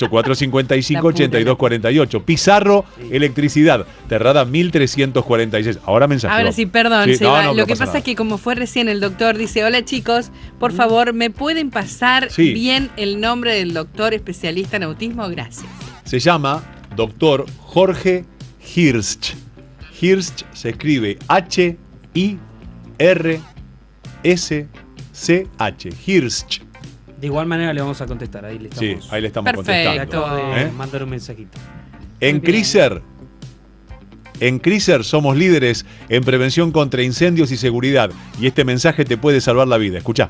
455-8248. Pizarro, electricidad, Terrada 1346. Ahora mensaje. Ahora sí, perdón, Sí, Seba. no Lo que pasa pasa nada. es que como fue recién el doctor, dice, hola chicos, por favor, ¿me pueden pasar Sí. bien el nombre del doctor especialista en autismo? Gracias. Se llama doctor Jorge Hirsch. Hirsch se escribe H-I-R-S-C-H. Hirsch. De igual manera le vamos a contestar, ahí le estamos. Sí, ahí le estamos Perfecto. Le contestando. acabo de ¿Eh? mandar un mensajito. En Muy bien. Chrysler somos líderes en prevención contra incendios y seguridad. Y este mensaje te puede salvar la vida. Escuchá.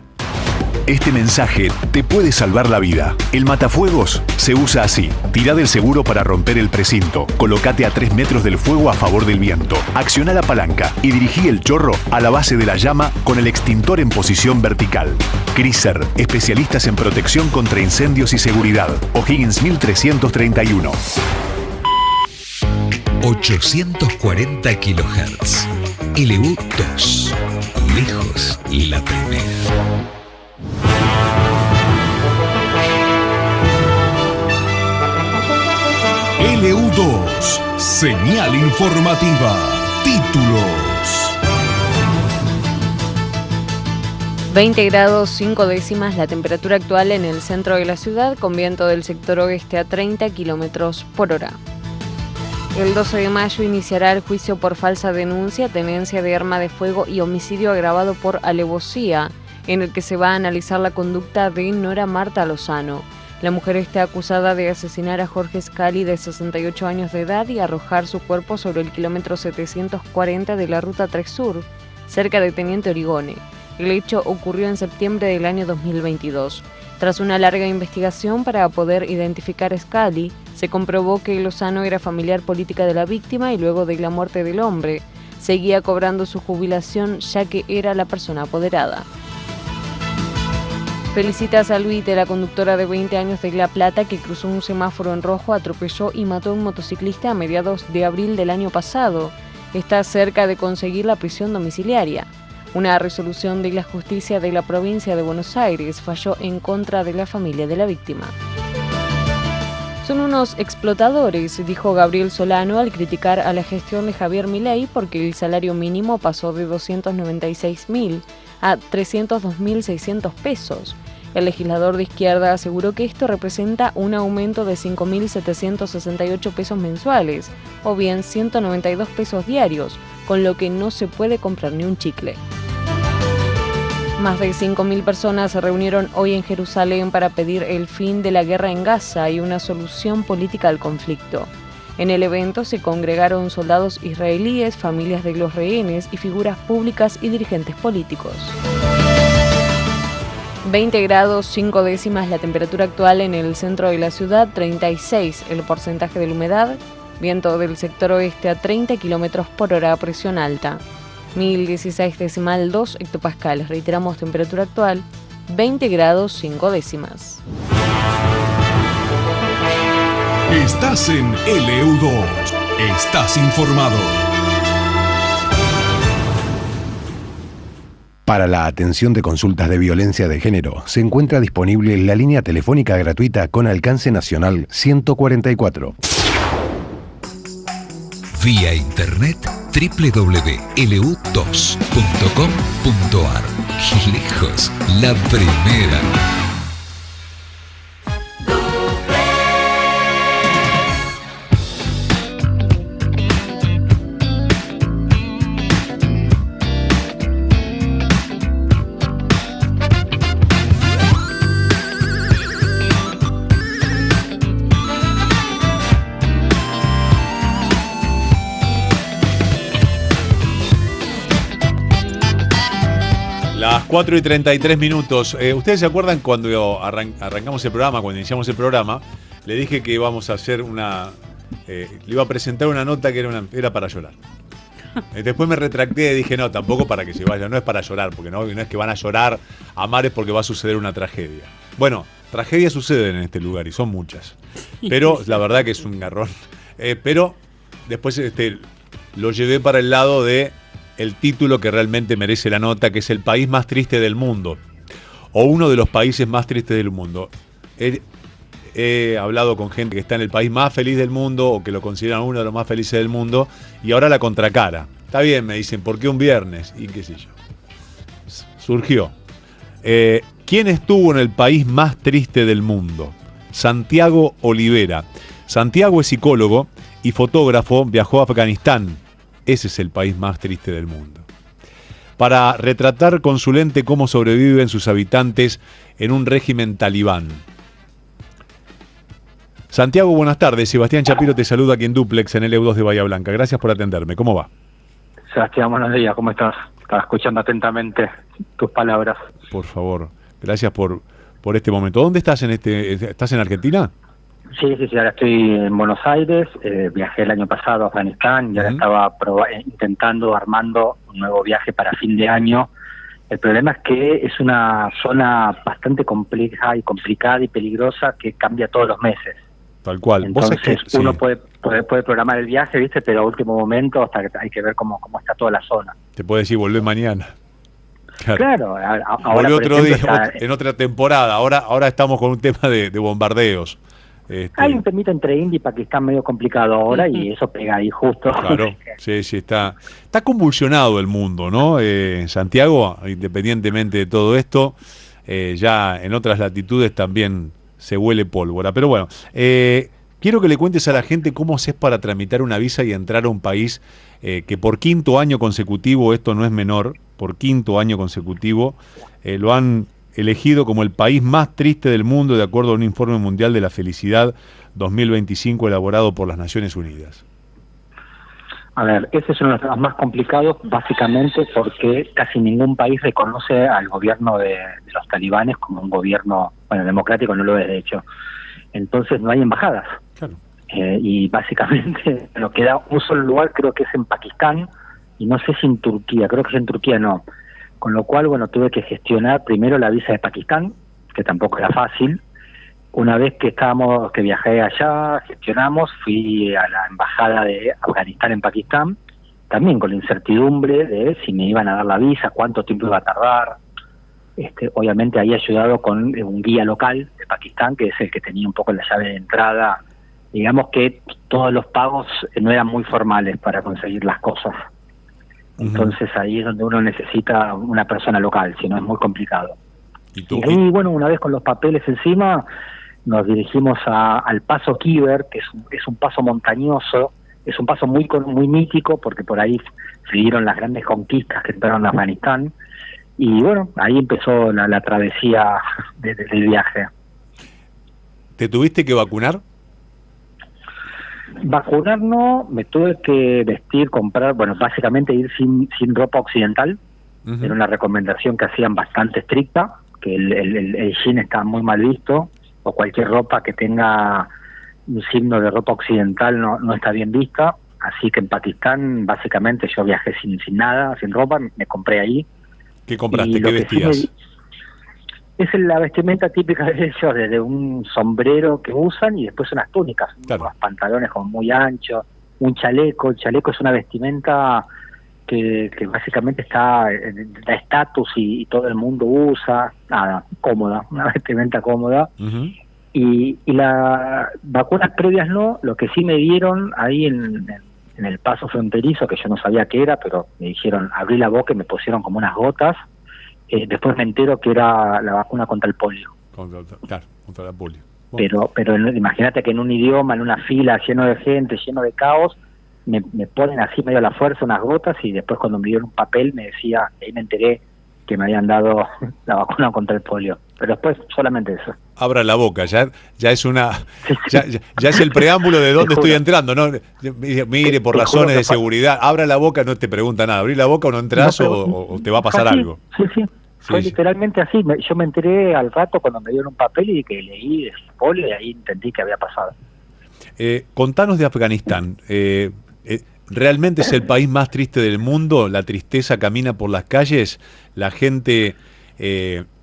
Este mensaje te puede salvar la vida. El matafuegos se usa así. Tirá del seguro para romper el precinto. Colocate a 3 metros del fuego a favor del viento. Accioná la palanca y dirigí el chorro a la base de la llama con el extintor en posición vertical. Chrysler, especialistas en protección contra incendios y seguridad. O'Higgins 1331. 840 kHz. LU2. Lejos la primera. LU2, señal informativa, títulos. 20 grados 5 décimas la temperatura actual en el centro de la ciudad, con viento del sector oeste a 30 kilómetros por hora. El 12 de mayo iniciará el juicio por falsa denuncia, tenencia de arma de fuego y homicidio agravado por alevosía, en el que se va a analizar la conducta de Nora Marta Lozano. La mujer está acusada de asesinar a Jorge Scali, de 68 años de edad, y arrojar su cuerpo sobre el kilómetro 740 de la Ruta 3 Sur, cerca de Teniente Origone. El hecho ocurrió en septiembre del año 2022. Tras una larga investigación para poder identificar a Scali, se comprobó que Lozano era familiar política de la víctima y luego de la muerte del hombre, seguía cobrando su jubilación ya que era la persona apoderada. Felicita Salvite, la conductora de 20 años de La Plata que cruzó un semáforo en rojo, atropelló y mató a un motociclista a mediados de abril del año pasado. Está cerca de conseguir la prisión domiciliaria. Una resolución de la justicia de la provincia de Buenos Aires falló en contra de la familia de la víctima. Son unos explotadores, dijo Gabriel Solano al criticar a la gestión de Javier Milei porque el salario mínimo pasó de 296.000 a 302.600 pesos. El legislador de izquierda aseguró que esto representa un aumento de 5.768 pesos mensuales, o bien 192 pesos diarios, con lo que no se puede comprar ni un chicle. Más de 5.000 personas se reunieron hoy en Jerusalén para pedir el fin de la guerra en Gaza y una solución política al conflicto. En el evento se congregaron soldados israelíes, familias de los rehenes y figuras públicas y dirigentes políticos. 20 grados 5 décimas la temperatura actual en el centro de la ciudad, 36 el porcentaje de la humedad, viento del sector oeste a 30 kilómetros por hora, presión alta. 1016,2 hectopascales. Reiteramos, temperatura actual 20 grados 5 décimas. Estás en LU2. Estás informado. Para la atención de consultas de violencia de género, se encuentra disponible la línea telefónica gratuita con alcance nacional 144. Vía internet www.lu2.com.ar. Lejos la primera. Las 4:33. ¿Ustedes se acuerdan cuando arrancamos el programa, cuando iniciamos el programa? Le dije que íbamos a hacer le iba a presentar una nota que era para llorar. Después me retracté y dije, no, tampoco para que se vaya, no es para llorar, porque no es que van a llorar a mares porque va a suceder una tragedia. Bueno, tragedias suceden en este lugar y son muchas. Pero la verdad que es un garrón. Pero después lo llevé para el lado de el título que realmente merece la nota, que es el país más triste del mundo, o uno de los países más tristes del mundo. he hablado con gente que está en el país más feliz del mundo o que lo consideran uno de los más felices del mundo y ahora la contracara. Está bien, me dicen, ¿por qué un viernes? Y qué sé yo. Surgió. ¿Quién estuvo en el país más triste del mundo? Santiago Olivera. Santiago es psicólogo y fotógrafo, viajó a Afganistán. Ese es el país más triste del mundo. Para retratar con su lente cómo sobreviven sus habitantes en un régimen talibán. Santiago, buenas tardes. Sebastián Chapiro te saluda aquí en Duplex en el EU2 de Bahía Blanca. Gracias por atenderme. ¿Cómo va? Sebastián, buenos días. ¿Cómo estás? Estaba escuchando atentamente tus palabras. Por favor, gracias por este momento. ¿Dónde estás estás en Argentina? Sí, ahora estoy en Buenos Aires. Viajé el año pasado a Afganistán y ahora estaba armando un nuevo viaje para fin de año. El problema es que es una zona bastante compleja y complicada y peligrosa que cambia todos los meses. Tal cual. Entonces uno puede programar el viaje, ¿viste? Pero a último momento hasta que hay que ver cómo está toda la zona. Te puede decir, volvé mañana. Claro, ahora volvé otro ejemplo, día, en otra temporada. Ahora estamos con un tema de bombardeos. Hay un temita entre India y Pakistán medio complicado ahora y eso pega ahí justo. Claro, sí, está convulsionado el mundo, ¿no? Santiago, independientemente de todo esto, ya en otras latitudes también se huele pólvora. Pero bueno, quiero que le cuentes a la gente cómo haces para tramitar una visa y entrar a un país que por quinto año consecutivo, esto no es menor, por quinto año consecutivo, lo han elegido como el país más triste del mundo de acuerdo a un informe mundial de la felicidad 2025 elaborado por las Naciones Unidas. A ver, ese es uno de los temas más complicados, básicamente porque casi ningún país reconoce al gobierno de los talibanes como un gobierno, bueno, democrático no lo es de hecho. Entonces no hay embajadas. Claro. Y básicamente nos queda un solo lugar, creo que es en Pakistán, y no sé si en Turquía, creo que es en Turquía no. Con lo cual, bueno, tuve que gestionar primero la visa de Pakistán, que tampoco era fácil. Una vez que viajé allá, gestionamos, fui a la embajada de Afganistán en Pakistán, también con la incertidumbre de si me iban a dar la visa, cuánto tiempo iba a tardar. Obviamente ahí ayudado con un guía local de Pakistán, que es el que tenía un poco la llave de entrada. Digamos que todos los pagos no eran muy formales para conseguir las cosas. Entonces ahí es donde uno necesita una persona local, si no es muy complicado. Y ahí, bueno, una vez con los papeles encima, nos dirigimos al paso Kiber, que es un paso montañoso, es un paso muy mítico, porque por ahí se dieron las grandes conquistas que entraron a Afganistán, y bueno, ahí empezó la travesía del viaje. ¿Te tuviste que vacunar? Vacunar no, me tuve que comprar, bueno, básicamente ir sin ropa occidental. Era una recomendación que hacían bastante estricta, que el jean está muy mal visto, o cualquier ropa que tenga un signo de ropa occidental no está bien vista, así que en Pakistán básicamente yo viajé sin nada, sin ropa, me compré ahí. ¿Qué compraste? ¿Qué vestías? Es la vestimenta típica de ellos, desde un sombrero que usan y después unas túnicas, claro. Unos pantalones como muy anchos, un chaleco. El chaleco es una vestimenta que básicamente da estatus y todo el mundo usa, cómoda, una vestimenta cómoda. Y las vacunas previas no, lo que sí me dieron ahí en el paso fronterizo, que yo no sabía qué era, pero me dijeron, abrí la boca y me pusieron como unas gotas. Después me entero que era la vacuna contra el polio. Contra la polio. Bueno. Pero imagínate que en un idioma, en una fila, lleno de gente, lleno de caos, me ponen así medio a la fuerza unas gotas y después cuando me dieron un papel me decía, ahí me enteré que me habían dado la vacuna contra el polio. Pero después solamente eso. Abra la boca, ya es una ya es el preámbulo de dónde estoy entrando, ¿no? Mire, por razones de seguridad, abra la boca, no te pregunta nada, abrí la boca o no entras o te va a pasar algo. Sí. Fue literalmente así. Yo me enteré al rato cuando me dieron un papel y que leí de polio y ahí entendí que había pasado. Contanos de Afganistán. ¿Realmente es el país más triste del mundo? ¿La tristeza camina por las calles? ¿La gente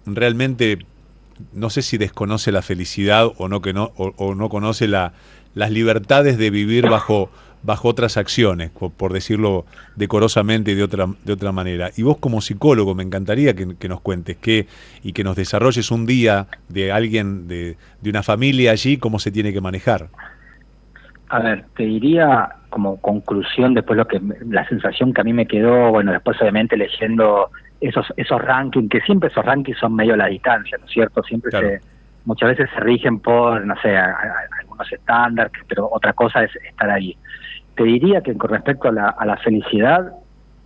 realmente, no sé si desconoce la felicidad o no conoce las libertades de vivir bajo otras acciones, por decirlo decorosamente y de otra manera. Y vos como psicólogo me encantaría que nos cuentes y que nos desarrolles un día de alguien, de una familia allí, cómo se tiene que manejar. A ver, te diría como conclusión, después la sensación que a mí me quedó, bueno, después obviamente leyendo esos rankings, que siempre esos rankings son medio a la distancia, ¿no es cierto? Siempre claro. Muchas veces se rigen por, no sé, algunos estándares, pero otra cosa es estar ahí. Te diría que con respecto a la felicidad,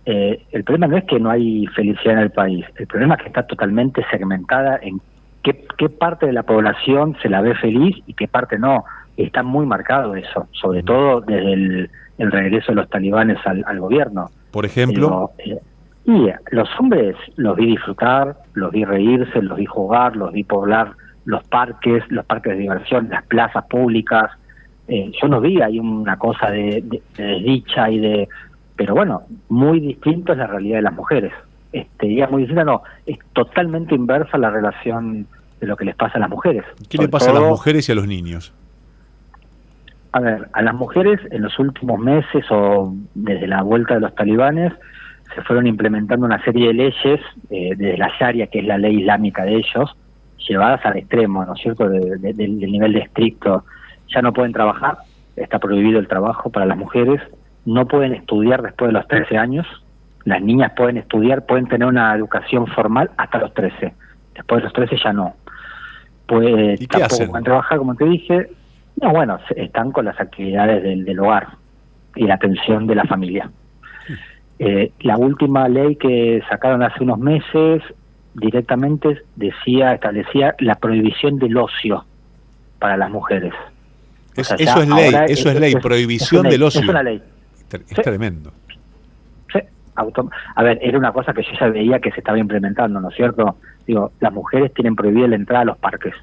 el problema no es que no hay felicidad en el país, el problema es que está totalmente segmentada en qué parte de la población se la ve feliz y qué parte no. Está muy marcado eso, sobre todo desde el regreso de los talibanes al gobierno. Por ejemplo... Y los hombres los vi disfrutar, los vi reírse, los vi jugar, los vi poblar los parques de diversión, las plazas públicas. Yo no vi ahí una cosa de desdicha pero bueno, muy distinto es la realidad de las mujeres. Ya muy distinta, no, es totalmente inversa la relación de lo que les pasa a las mujeres. ¿Qué le pasa a las mujeres y a los niños? A ver, a las mujeres en los últimos meses o desde la vuelta de los talibanes se fueron implementando una serie de leyes, desde la Sharia, que es la ley islámica de ellos, llevadas al extremo, ¿no es cierto?, del nivel de estricto. Ya no pueden trabajar, está prohibido el trabajo para las mujeres, no pueden estudiar después de los 13 años, las niñas pueden estudiar, pueden tener una educación formal hasta los 13, después de los 13 ya no. Pues ¿Y qué tampoco hacen? pueden trabajar, como te dije, no, bueno, están con las actividades del hogar y la atención de la familia. La última ley que sacaron hace unos meses directamente establecía la prohibición del ocio para las mujeres. Eso es ley, prohibición del ocio. Es una ley. Es tremendo. Sí, a ver, era una cosa que yo ya veía que se estaba implementando, ¿no es cierto? Digo, las mujeres tienen prohibida la entrada a los parques.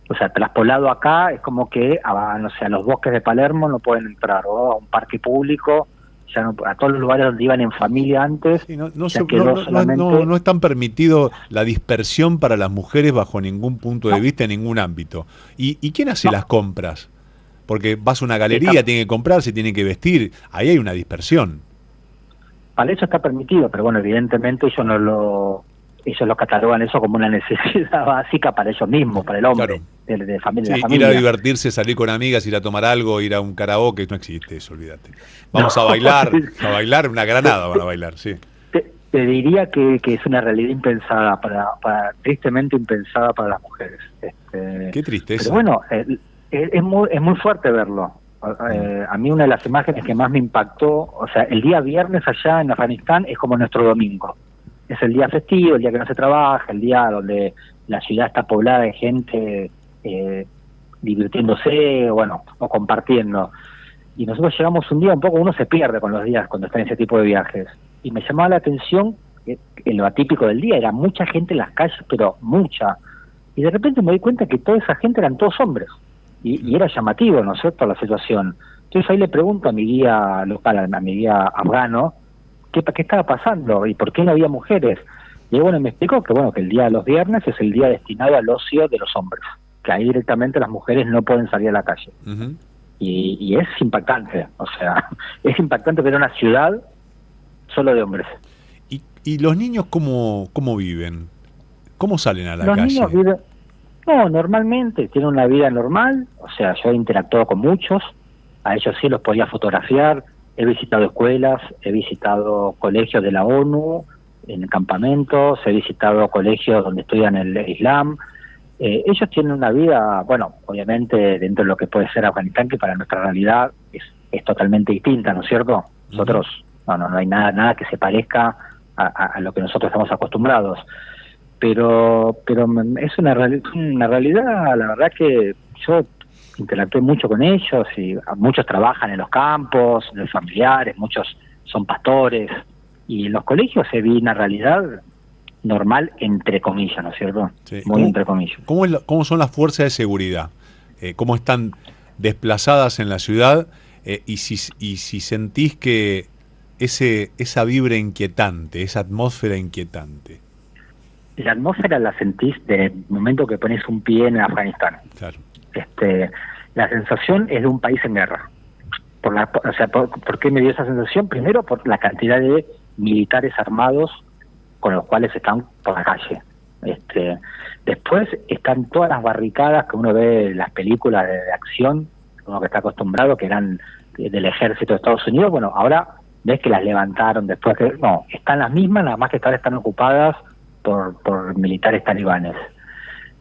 O sea, traspolado acá es como que no sé, a los bosques de Palermo no pueden entrar, o a un parque público, ya no, a todos los lugares donde iban en familia antes. Sí, no es tan permitido la dispersión para las mujeres bajo ningún punto de vista, en ningún ámbito. ¿Y quién hace las compras? Porque vas a una galería, tiene que comprar, se tiene que vestir, ahí hay una dispersión. Para eso está permitido, pero bueno, evidentemente ellos lo catalogan eso como una necesidad básica para ellos mismos, para el hombre, claro. de familia. Sí, ir a divertirse, salir con amigas, ir a tomar algo, ir a un karaoke, no existe eso, olvídate. Vamos a bailar, una granada van a bailar, sí. Te diría que es una realidad impensada, tristemente impensada para las mujeres. Qué tristeza. Pero bueno, es muy fuerte verlo. A mí una de las imágenes que más me impactó, o sea, el día viernes allá en Afganistán es como nuestro domingo. Es el día festivo, el día que no se trabaja, el día donde la ciudad está poblada de gente divirtiéndose, o compartiendo. Y nosotros llegamos un día, uno se pierde con los días cuando está en ese tipo de viajes. Y me llamaba la atención que lo atípico del día era mucha gente en las calles, pero mucha. Y de repente me di cuenta que toda esa gente eran todos hombres. Y era llamativo, ¿no es cierto?, la situación. Entonces ahí le pregunto a mi guía local, a mi guía afgano, ¿qué estaba pasando? ¿Y por qué no había mujeres? Y bueno, me explicó que el día de los viernes es el día destinado al ocio de los hombres, que ahí directamente las mujeres no pueden salir a la calle. Uh-huh. Y es impactante, o sea, es impactante ver una ciudad solo de hombres. ¿Y los niños cómo viven? ¿Cómo salen a la calle? Los niños viven... No, normalmente tienen una vida normal, o sea, yo he interactuado con muchos, a ellos sí los podía fotografiar, he visitado escuelas, he visitado colegios de la ONU, en campamentos, he visitado colegios donde estudian el Islam. Ellos tienen una vida, obviamente dentro de lo que puede ser Afganistán, que para nuestra realidad es totalmente distinta, ¿no es cierto? Nosotros, no hay nada que se parezca a lo que nosotros estamos acostumbrados. Pero es una realidad, la verdad que yo interactué mucho con ellos y muchos trabajan en los campos, los familiares, muchos son pastores y en los colegios se ve una realidad normal entre comillas, ¿no es cierto? Sí. Muy entre comillas. ¿Cómo son las fuerzas de seguridad? ¿Cómo están desplazadas en la ciudad? Y si sentís que esa vibra inquietante, esa atmósfera inquietante. La atmósfera la sentís desde el momento que pones un pie en Afganistán. Claro. La sensación es de un país en guerra. ¿por qué me dio esa sensación? Primero, por la cantidad de militares armados con los cuales están por la calle. Después están todas las barricadas que uno ve en las películas de acción, uno que está acostumbrado, que eran del ejército de Estados Unidos. Bueno, ahora ves que las levantaron después. No, están las mismas, nada más que ahora están ocupadas por militares talibanes.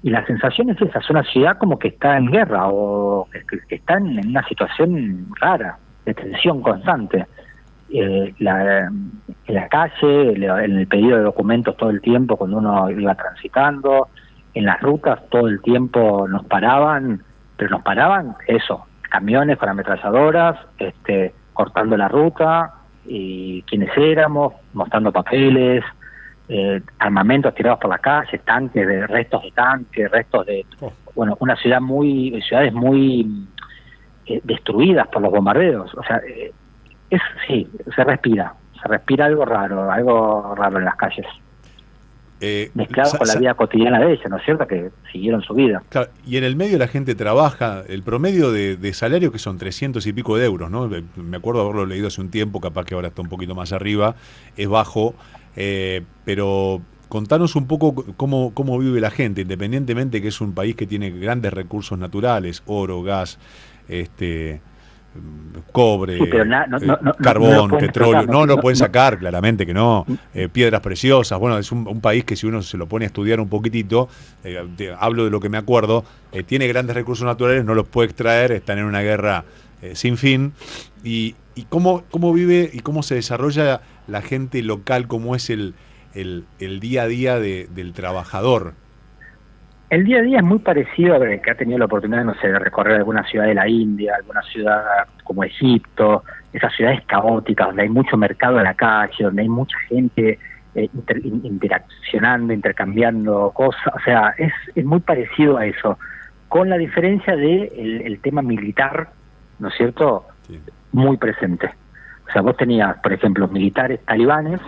Y la sensación es esa, es una ciudad como que está en guerra o que está en una situación rara, de tensión constante. En la calle, en el pedido de documentos todo el tiempo cuando uno iba transitando, en las rutas todo el tiempo nos paraban, pero nos paraban camiones con ametralladoras, cortando la ruta, y quiénes éramos, mostrando papeles, armamentos tirados por la calle, restos de tanques, bueno, ciudades muy destruidas por los bombardeos. O sea, se respira algo raro en las calles. Mezclado con la vida cotidiana de ellos, ¿no es cierto? Que siguieron su vida. Claro, y en el medio la gente trabaja, el promedio de salario que son 300 y pico de euros, ¿no? Me acuerdo haberlo leído hace un tiempo, capaz que ahora está un poquito más arriba, es bajo, pero contanos un poco cómo vive la gente, independientemente que es un país que tiene grandes recursos naturales, oro, gas, cobre, sí, pero carbón, petróleo, no lo pueden sacar, claramente que no, piedras preciosas. Bueno, es un país que si uno se lo pone a estudiar un poquitito, hablo de lo que me acuerdo, tiene grandes recursos naturales, no los puede extraer, están en una guerra sin fin. Y cómo vive y cómo se desarrolla la gente local, cómo es el día a día del trabajador. El día a día es muy parecido a ver, que ha tenido la oportunidad, no sé, de recorrer alguna ciudad de la India, alguna ciudad como Egipto, esas ciudades caóticas donde hay mucho mercado en la calle, donde hay mucha gente interaccionando, intercambiando cosas. O sea, es muy parecido a eso, con la diferencia de el tema militar, ¿no es cierto?, sí, muy presente. O sea, vos tenías, por ejemplo, militares talibanes,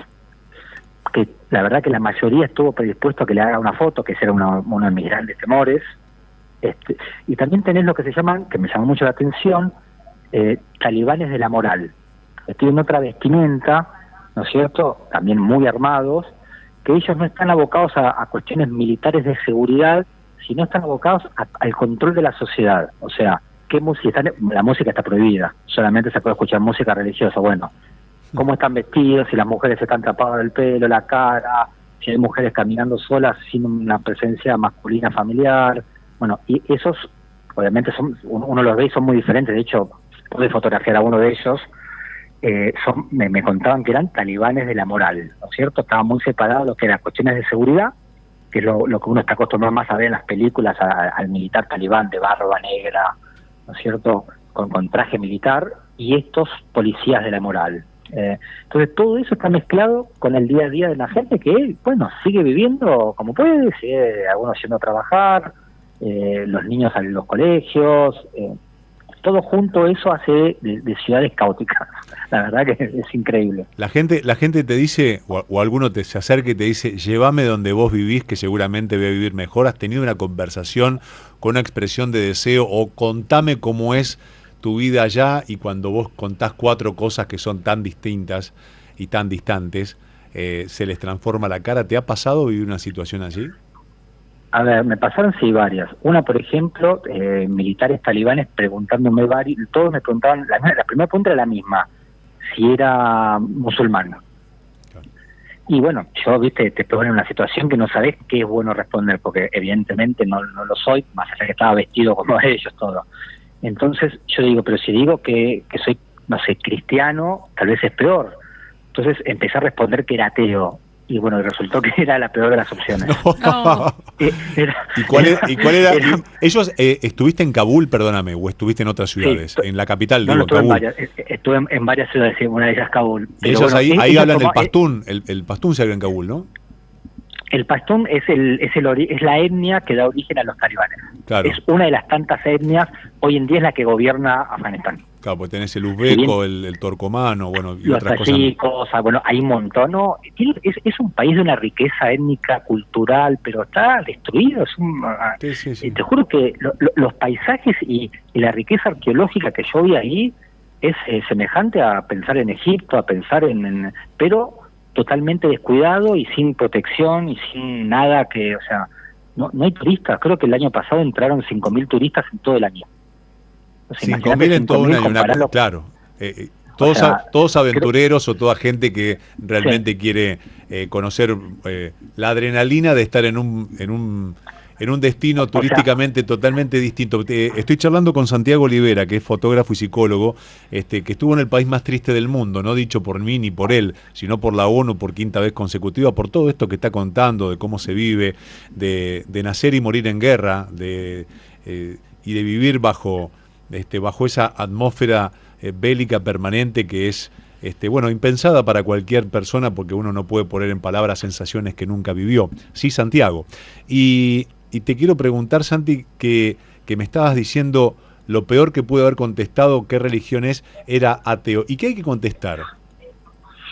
que la verdad que la mayoría estuvo predispuesto a que le haga una foto, que ese era uno de mis grandes temores. Y también tenés lo que se llaman, que me llamó mucho la atención, talibanes de la moral. Tienen otra vestimenta, ¿no es cierto?, también muy armados, que ellos no están abocados a cuestiones militares de seguridad, sino están abocados al control de la sociedad. O sea, ¿qué música? La música está prohibida, solamente se puede escuchar música religiosa. Bueno, cómo están vestidos, si las mujeres están tapadas del pelo, la cara, si hay mujeres caminando solas sin una presencia masculina familiar. Bueno, y esos obviamente uno los ve y son muy diferentes. De hecho, pude fotografiar a uno de ellos, me contaban que eran talibanes de la moral, ¿no es cierto? Estaban muy separados lo que eran cuestiones de seguridad, que es lo que uno está acostumbrado más a ver en las películas, al militar talibán de barba negra, ¿no es cierto?, con traje militar, y estos policías de la moral. Entonces todo eso está mezclado con el día a día de la gente que, bueno, sigue viviendo como puede, sigue algunos yendo a trabajar, los niños a los colegios, todo junto. Eso hace de ciudades caóticas. La verdad que es increíble. La gente te dice, o alguno se acerca y te dice, llévame donde vos vivís, que seguramente voy a vivir mejor. ¿Has tenido una conversación con una expresión de deseo, o contame cómo es tu vida allá? Y cuando vos contás 4 cosas que son tan distintas y tan distantes, se les transforma la cara. ¿Te ha pasado vivir una situación así? A ver, me pasaron sí varias. Una, por ejemplo, militares talibanes preguntándome todos me preguntaban, la primera pregunta era la misma, si era musulmán. Claro. Y bueno, yo, viste, te pongo en una situación que no sabés qué es bueno responder, porque evidentemente no lo soy, más allá que estaba vestido como ellos, todo. Entonces yo digo, pero si digo que soy, no sé, cristiano, tal vez es peor. Entonces empecé a responder que era ateo. Y bueno, resultó que era la peor de las opciones. No. ¿Y cuál era? ¿Ellos estuviste en Kabul, perdóname, o estuviste en otras ciudades? Sí, en la capital, digo, Kabul. Estuve en varias ciudades, una de ellas Kabul. Y ellos bueno, ahí hablan del pastún. El pastún se habla en Kabul, ¿no? El pastún es la etnia que da origen a los talibanes. Claro. Es una de las tantas etnias, hoy en día es la que gobierna Afganistán. Claro, pues tenés el uzbeco, el turcomano, bueno, y los otras cosas. Bueno, hay un montón, ¿no? Es un país de una riqueza étnica, cultural, pero está destruido. Sí. Te juro que los paisajes y la riqueza arqueológica que yo vi ahí semejante a pensar en Egipto, a pensar pero totalmente descuidado y sin protección y sin nada que, o sea, no hay turistas. Creo que el año pasado entraron 5.000 turistas en todo el año. O sea, 5.000 en todo un año, claro. Todos aventureros o toda gente que realmente quiere conocer la adrenalina de estar en un destino turísticamente totalmente distinto. Estoy charlando con Santiago Olivera, que es fotógrafo y psicólogo, que estuvo en el país más triste del mundo, no dicho por mí ni por él, sino por la ONU por 5ª vez consecutiva, por todo esto que está contando, de cómo se vive, de nacer y morir en guerra, y de vivir bajo esa atmósfera bélica permanente que es impensada para cualquier persona, porque uno no puede poner en palabras sensaciones que nunca vivió. Sí, Santiago. Y te quiero preguntar, Santi, que me estabas diciendo lo peor que pude haber contestado, qué religión era ateo. ¿Y qué hay que contestar?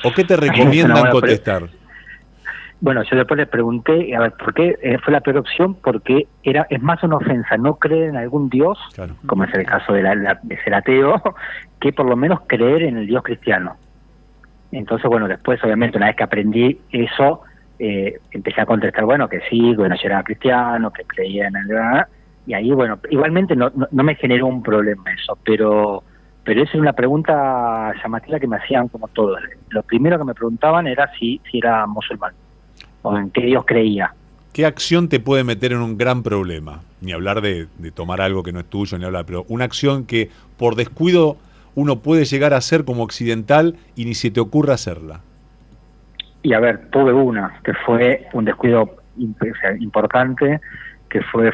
¿O qué te recomiendan contestar? Bueno, yo después le pregunté, a ver, ¿por qué fue la peor opción? Porque es más una ofensa no creer en algún Dios, claro, como es el caso de ser ateo, que por lo menos creer en el Dios cristiano. Entonces, bueno, después, obviamente, una vez que aprendí eso, empecé a contestar, bueno, que sí, bueno, yo era cristiano, que creía en el... Y ahí, bueno, igualmente no me generó un problema eso, pero esa es una pregunta llamativa que me hacían como todos. Lo primero que me preguntaban era si era musulmán, o en qué Dios creía. ¿Qué acción te puede meter en un gran problema? Ni hablar de tomar algo que no es tuyo, ni hablar, pero una acción que por descuido uno puede llegar a hacer como occidental y ni se te ocurra hacerla. Y a ver, tuve una, que fue un descuido importante, que fue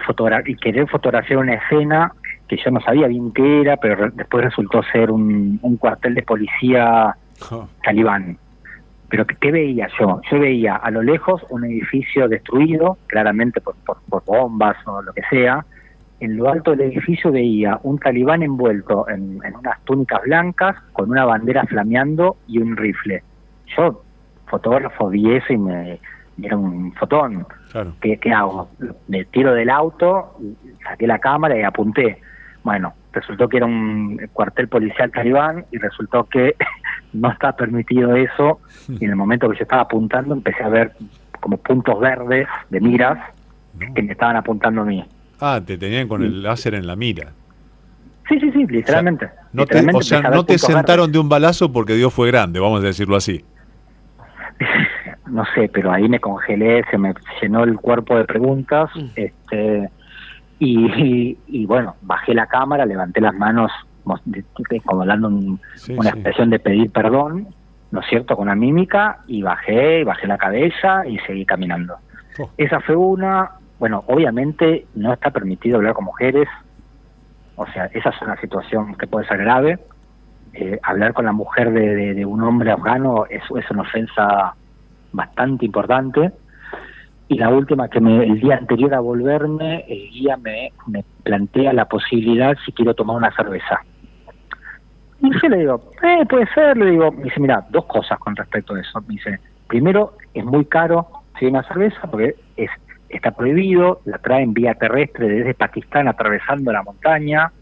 querer fotografiar una escena que yo no sabía bien qué era, pero después resultó ser un cuartel de policía talibán. Pero ¿qué veía yo? Yo veía a lo lejos un edificio destruido, claramente por bombas o lo que sea. En lo alto del edificio veía un talibán envuelto en unas túnicas blancas, con una bandera flameando y un rifle. Yo, fotógrafo, vi eso y era un fotón. Claro. ¿Qué hago? Me tiro del auto, saqué la cámara y apunté. Bueno, resultó que era un cuartel policial talibán y resultó que no está permitido eso, y en el momento que yo estaba apuntando empecé a ver como puntos verdes de miras que me estaban apuntando a mí. Ah, te tenían con el láser en la mira. Sí, literalmente. No te sentaron verdes de un balazo porque Dios fue grande, vamos a decirlo así. No sé, pero ahí me congelé, se me llenó el cuerpo de preguntas, y bueno, bajé la cámara, levanté las manos como dando una expresión de pedir perdón, ¿no es cierto?, con una mímica, y bajé la cabeza y seguí caminando. Esa fue una. Bueno, obviamente no está permitido hablar con mujeres, o sea, esa es una situación que puede ser grave. Hablar con la mujer de un hombre afgano es una ofensa bastante importante. Y la última, que el día anterior a volverme, el guía me plantea la posibilidad si quiero tomar una cerveza. Y yo le digo, puede ser, le digo, me dice, mira, dos cosas con respecto a eso. Me dice, primero, es muy caro si hay una cerveza porque está prohibido, la traen vía terrestre desde Pakistán atravesando la montaña,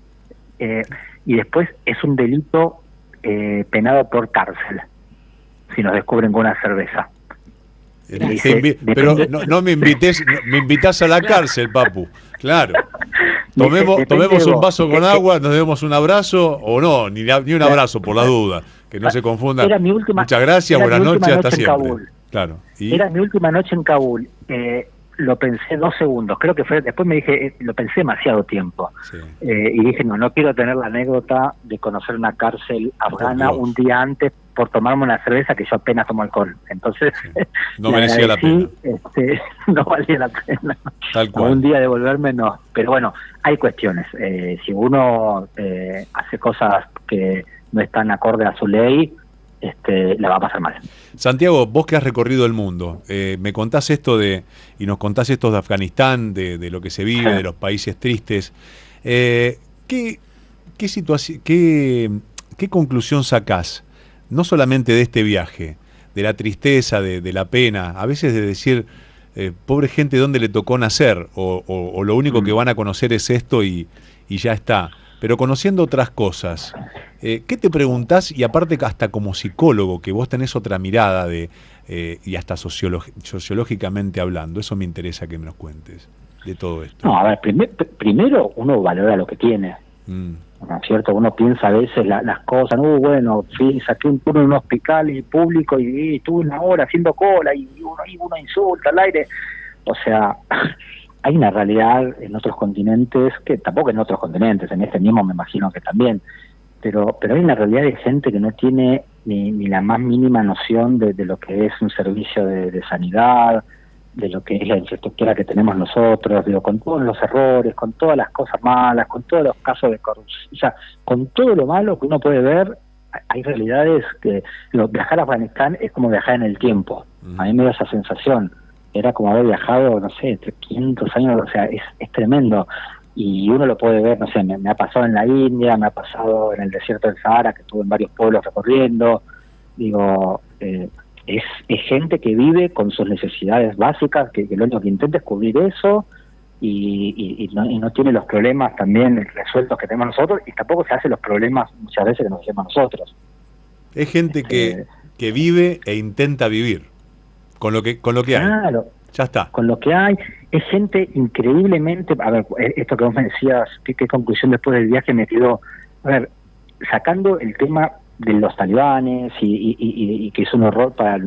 y después es un delito penado por cárcel si nos descubren con una cerveza. Pero no me invitas a la cárcel, papu. Claro. Tomemos un vaso con agua, nos demos un abrazo, o no, ni un abrazo por la duda, que no se confunda. Muchas gracias, buenas noches, hasta siempre. Claro. Era mi última noche en Kabul. Lo pensé 2 segundos, creo que fue, después me dije, lo pensé demasiado tiempo, y dije, no quiero tener la anécdota de conocer una cárcel afgana un día antes por tomarme una cerveza, que yo apenas tomo alcohol, entonces no merecía la pena, no valía la pena. Tal cual. Un día de volverme no, pero bueno, hay cuestiones, si uno hace cosas que no están acorde a su ley, la va a pasar mal. Santiago, vos que has recorrido el mundo, me contás y nos contás esto de Afganistán, de lo que se vive, de los países tristes. ¿Qué conclusión sacás? No solamente de este viaje, de la tristeza, de la pena, a veces de decir, pobre gente, ¿dónde le tocó nacer? O lo único que van a conocer es esto y ya está. Pero conociendo otras cosas, ¿qué te preguntás? Y aparte hasta como psicólogo, que vos tenés otra mirada y hasta sociológicamente hablando, eso me interesa que me nos cuentes de todo esto. No, a ver, primero uno valora lo que tiene. ¿No es cierto? Uno piensa a veces las cosas, bueno, saqué un turno en un hospital público y estuve una hora haciendo cola y uno insulta al aire. O sea, hay una realidad en otros continentes, que tampoco en otros continentes, en este mismo me imagino que también, pero hay una realidad de gente que no tiene ni la más mínima noción de lo que es un servicio de sanidad, de lo que es la infraestructura que tenemos nosotros, digo, con todos los errores, con todas las cosas malas, con todos los casos de corrupción, o sea, con todo lo malo que uno puede ver. Hay realidades que viajar a Afganistán es como viajar en el tiempo. A mí me da esa sensación, era como haber viajado, no sé, 500 años, o sea, es tremendo. Y uno lo puede ver, no sé, me ha pasado en la India, me ha pasado en el desierto del Sahara, que estuve en varios pueblos recorriendo, digo, es gente que vive con sus necesidades básicas, que lo único que intenta es cubrir eso y no tiene los problemas también resueltos que tenemos nosotros, y tampoco se hace los problemas muchas veces que nos hacemos nosotros. Es gente que vive e intenta vivir con lo que claro, hay. Ya está. Con lo que hay. Es gente increíblemente... A ver, esto que vos me decías, ¿qué conclusión después del viaje me quedó? A ver, sacando el tema de los talibanes y que es un horror para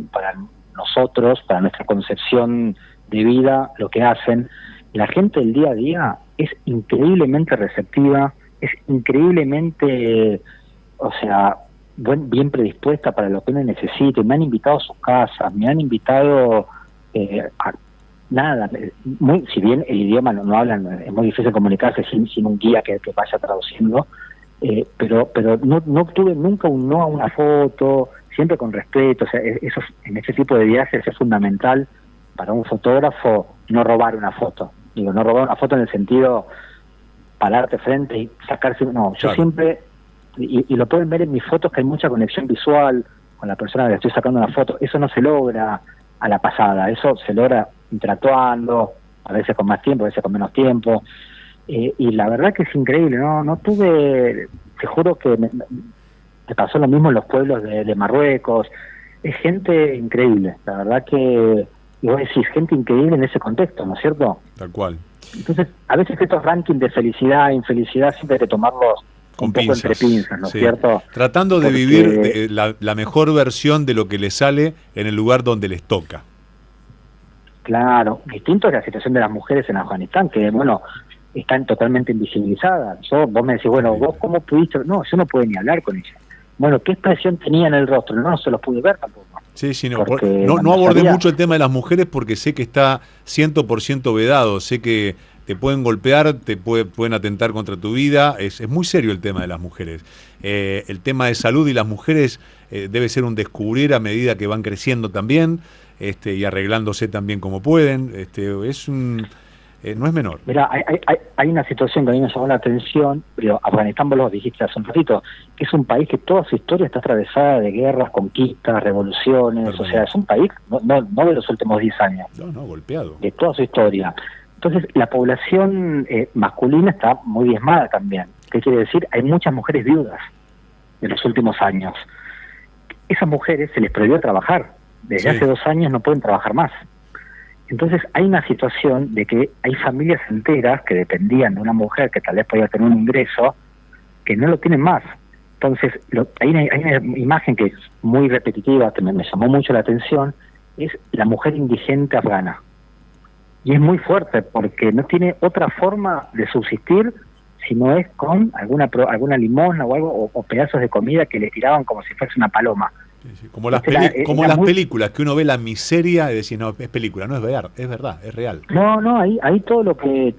nosotros, para nuestra concepción de vida, lo que hacen, la gente del día a día es increíblemente receptiva, es increíblemente, o sea, bien predispuesta para lo que uno necesite. Me han invitado a sus casas, me han invitado a nada, si bien el idioma no hablan, es muy difícil comunicarse sin un guía que vaya traduciendo, pero no tuve nunca un no a una foto, siempre con respeto. O sea, eso en ese tipo de viajes es fundamental para un fotógrafo, no robar una foto. Digo, no robar una foto en el sentido pararte frente y sacarse, no, yo claro. Siempre, y lo pueden ver en mis fotos, que hay mucha conexión visual con la persona que le estoy sacando una foto. Eso no se logra a la pasada, eso se logra interactuando, a veces con más tiempo, a veces con menos tiempo, y la verdad que es increíble. No tuve, te juro que me pasó lo mismo en los pueblos de Marruecos. Es gente increíble, la verdad que, y vos decís, gente increíble en ese contexto, ¿no es cierto? Tal cual. Entonces, a veces estos rankings de felicidad e infelicidad siempre hay que tomarlos con un poco pinzas, entre pinzas, ¿no es sí. cierto? Tratando de Porque vivir la mejor versión de lo que les sale en el lugar donde les toca. Claro, distinto es la situación de las mujeres en Afganistán, que bueno, están totalmente invisibilizadas. Vos me decís, bueno, ¿vos cómo pudiste? No, yo no pude ni hablar con ella. Bueno, ¿qué expresión tenía en el rostro? No se los pude ver tampoco. Sí, Porque no abordé sabía. mucho el tema de las mujeres porque sé que está 100% vedado, sé que te pueden golpear, pueden atentar contra tu vida, es muy serio el tema de las mujeres. El tema de salud y las mujeres debe ser un descubrir a medida que van creciendo también, y arreglándose también como pueden. No es menor. Mira, hay una situación que a mí me llamó la atención, pero Afganistán, vos lo dijiste hace un ratito, que es un país que toda su historia está atravesada de guerras, conquistas, revoluciones. Perdón. O sea, es un país, no de los últimos 10 años, No, golpeado. de toda su historia. Entonces, la población masculina está muy diezmada también. ¿Qué quiere decir? Hay muchas mujeres viudas en los últimos años. Esas mujeres se les prohibió trabajar. Desde hace 2 años no pueden trabajar más. Entonces hay una situación de que hay familias enteras que dependían de una mujer que tal vez podía tener un ingreso, que no lo tienen más. Entonces hay una imagen que es muy repetitiva, que me llamó mucho la atención, es la mujer indigente afgana. Y es muy fuerte porque no tiene otra forma de subsistir si no es con alguna limosna o algo, o pedazos de comida que le tiraban como si fuese una paloma. Sí. Como las películas, que uno ve la miseria y decir, no, es película, no es verdad, es real. No, ahí todo lo que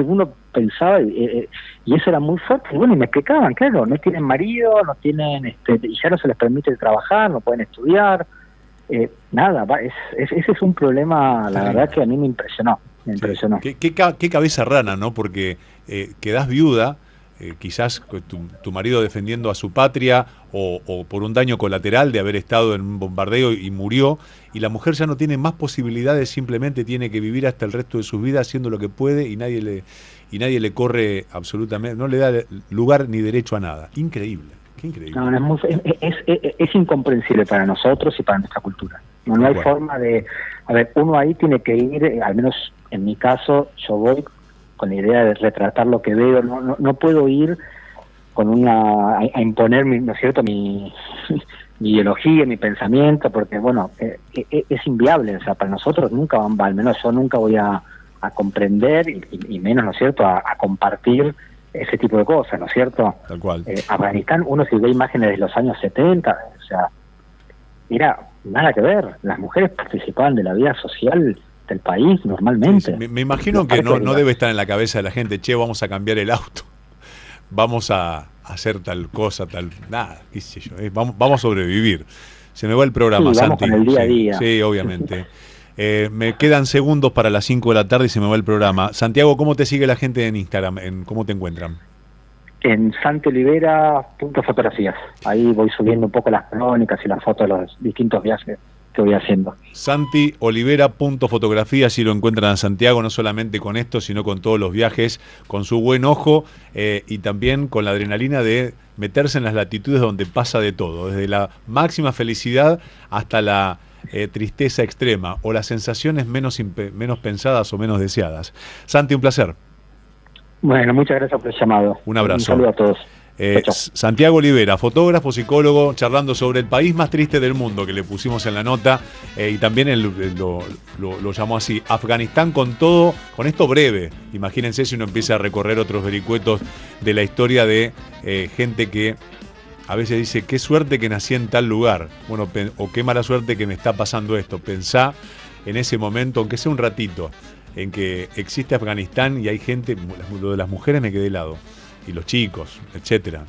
uno pensaba, y eso era muy fuerte. Y bueno, y me explicaban, claro, no tienen marido, no tienen, y ya no se les permite trabajar, no pueden estudiar, nada, ese es un problema, la verdad que a mí me impresionó. ¿Qué cabeza rana, ¿no? Porque quedás viuda, quizás tu marido defendiendo a su patria o por un daño colateral de haber estado en un bombardeo y murió, y la mujer ya no tiene más posibilidades, simplemente tiene que vivir hasta el resto de su vida haciendo lo que puede y nadie le corre absolutamente, no le da lugar ni derecho a nada. Increíble. Qué increíble. No, no, es incomprensible para nosotros y para nuestra cultura. No hay forma de... A ver, uno ahí tiene que ir, al menos en mi caso, yo voy con la idea de retratar lo que veo. No puedo ir con a imponer, ¿no es cierto?, mi ideología, mi pensamiento, porque, bueno, es inviable. O sea, para nosotros nunca, al menos yo nunca voy a comprender y menos, ¿no es cierto?, a compartir ese tipo de cosas, ¿no es cierto? Tal cual. Afganistán, uno si ve imágenes de los años 70, o sea, era nada que ver. Las mujeres participaban de la vida social del país normalmente. Sí, me imagino que no debe estar en la cabeza de la gente, che, vamos a cambiar el auto, vamos a hacer tal cosa, nada, qué sé yo, vamos a sobrevivir. Se me va el programa, sí, vamos Santi. Con el día a día. Sí, obviamente. Me quedan segundos para las 5 de la tarde y se me va el programa. Santiago, ¿cómo te sigue la gente en Instagram? ¿Cómo te encuentran? En santiolivera.fotografías. Ahí voy subiendo un poco las crónicas y las fotos de los distintos viajes que voy haciendo. santiolivera.fotografías, si lo encuentran a Santiago, no solamente con esto, sino con todos los viajes, con su buen ojo y también con la adrenalina de meterse en las latitudes donde pasa de todo, desde la máxima felicidad hasta la tristeza extrema o las sensaciones menos pensadas o menos deseadas. Santi, un placer. Bueno, muchas gracias por el llamado. Un abrazo. Un saludo a todos. Chau. Santiago Olivera, fotógrafo, psicólogo, charlando sobre el país más triste del mundo, que le pusimos en la nota, y también lo llamó así, Afganistán con todo, con esto breve. Imagínense si uno empieza a recorrer otros vericuetos de la historia de gente que a veces dice, qué suerte que nací en tal lugar, bueno, o qué mala suerte que me está pasando esto. Pensá en ese momento, aunque sea un ratito, en que existe Afganistán y hay gente, lo de las mujeres me quedé helado, y los chicos, etcétera.